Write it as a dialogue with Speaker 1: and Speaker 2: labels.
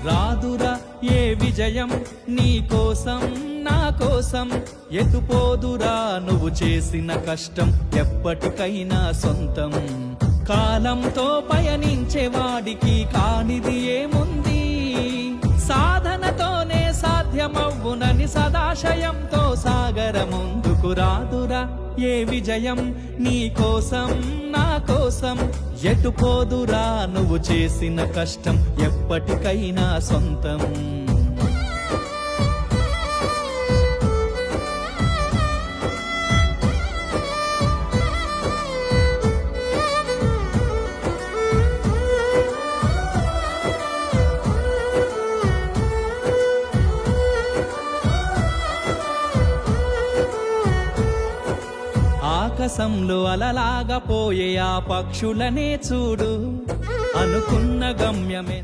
Speaker 1: రాదురా ఏ విజయం నీ కోసం నా కోసం, ఎటుపోదురా నువ్వు చేసిన కష్టం ఎప్పటికైనా సొంతం. కాలంతో పయనించే వాడికి కానిది ఏముంది, సాధనతోనే సాధ్యమవ్వునని సదాశయంతో సాగర ముందుకు. రాదురా ఏ విజయం నీ కోసం నా కోసం, ఎటుపోదురా నువ్వు చేసిన కష్టం ఎప్పటికైనా సొంతం. ఆకాశంలో అలలాగా పోయే ఆ పక్షులనే చూడు, అనుకున్న గమ్యమే